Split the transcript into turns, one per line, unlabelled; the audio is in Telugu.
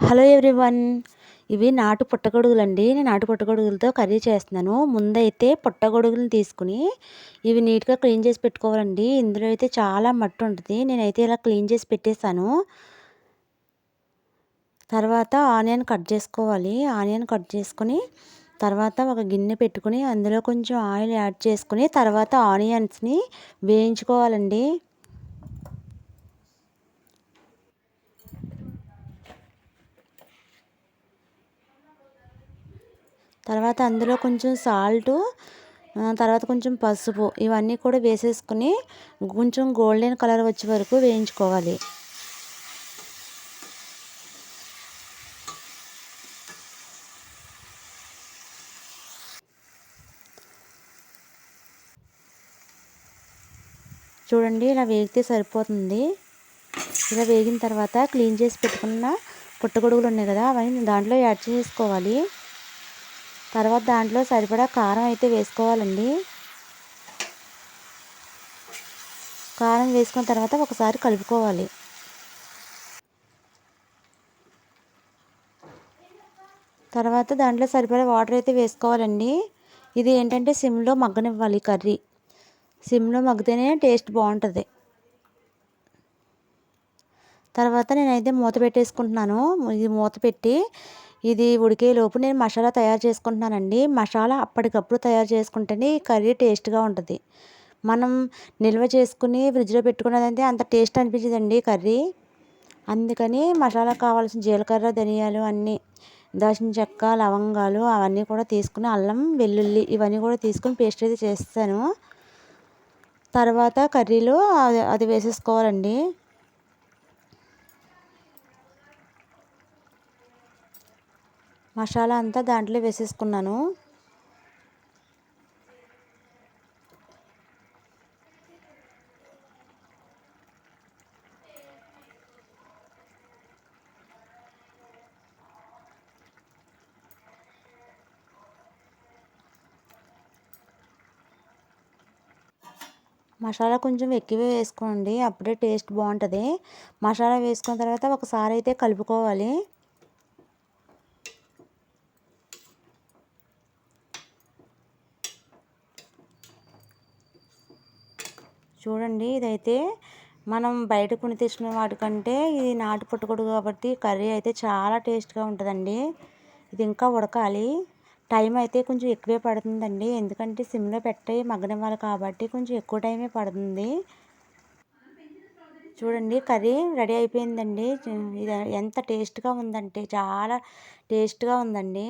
Hello everyone. ఇవి నాటు పుట్టగొడుగులండి. నేను నాటు పుట్టగొడుగులతో కర్రీ చేస్తున్నాను. ముందైతే పుట్టగొడుగులను తీసుకుని ఇవి నీట్‌గా క్లీన్ చేసి పెట్టుకోవాలండి. ఇందులో అయితే చాలా మట్టి ఉంటది. నేనైతే ఇలా క్లీన్ చేసి పెట్టేసాను. తర్వాత ఆనియన్ కట్ చేసుకోవాలి. ఆనియన్ కట్ చేసుకొని తర్వాత ఒక గిన్నె పెట్టుకొని అందులో కొంచెం ఆయిల్ యాడ్ చేసుకొని తర్వాత ఆనియన్స్‌ని వేయించుకోవాలండి. తర్వాత అందులో కొంచెం సాల్టు, తర్వాత కొంచెం పసుపు ఇవన్నీ కూడా వేసేసుకొని కొంచెం గోల్డెన్ కలర్ వచ్చే వరకు వేయించుకోవాలి. చూడండి, ఇలా వేగితే సరిపోతుంది. ఇలా వేగిన తర్వాత క్లీన్ చేసి పెట్టుకున్న పుట్టగొడుగులు ఉన్నాయి కదా, అవన్నీ దాంట్లో యాడ్ చేసుకోవాలి. తర్వాత దాంట్లో సరిపడా కారం అయితే వేసుకోవాలండి. కారం వేసుకున్న తర్వాత ఒకసారి కలుపుకోవాలి. తర్వాత దాంట్లో సరిపడా వాటర్ అయితే వేసుకోవాలండి. ఇది ఏంటంటే సిమ్లో మగ్గనివ్వాలి కర్రీ. సిమ్లో మగ్గితేనే టేస్ట్ బాగుంటుంది. తర్వాత నేనైతే మూత పెట్టేసుకుంటున్నాను. ఇది మూత పెట్టి ఇది ఉడికేలోపు నేను మసాలా తయారు చేసుకుంటున్నానండి. మసాలా అప్పటికప్పుడు తయారు చేసుకుంటేనే ఈ కర్రీ టేస్ట్గా ఉంటుంది. మనం నిల్వ చేసుకుని ఫ్రిడ్జ్లో పెట్టుకున్నదంటే అంత టేస్ట్ అనిపించదండి కర్రీ. అందుకని మసాలా కావాల్సిన జీలకర్ర, ధనియాలు అన్నీ, దాల్చిన చెక్క, లవంగాలు అవన్నీ కూడా తీసుకుని, అల్లం, వెల్లుల్లి ఇవన్నీ కూడా తీసుకుని పేస్ట్ అయితే చేస్తాను. తర్వాత కర్రీలో అది వేసేసుకోవాలండి. మసాలా అంతా దాంట్లో వేసేసుకున్నాను. మసాలా కొంచెం ఎక్కువే వేసుకోండి, అప్పుడే టేస్ట్ బాగుంటుంది. మసాలా వేసుకున్న తర్వాత ఒకసారి అయితే కలుపుకోవాలి. చూడండి, ఇదైతే మనం బయట కొని తెచ్చిన వాటికంటే ఇది నాటు పుట్టగొడుగు కాబట్టి కర్రీ అయితే చాలా టేస్ట్గా ఉంటుందండి. ఇది ఇంకా ఉడకాలి. టైం అయితే కొంచెం ఎక్కువే పడుతుందండి, ఎందుకంటే సిమ్లో పెట్టి మగ్గనివ్వాలి కాబట్టి కొంచెం ఎక్కువ టైమే పడుతుంది. చూడండి, కర్రీ రెడీ అయిపోయిందండి. ఇది ఎంత టేస్ట్గా ఉందంటే చాలా టేస్ట్గా ఉందండి.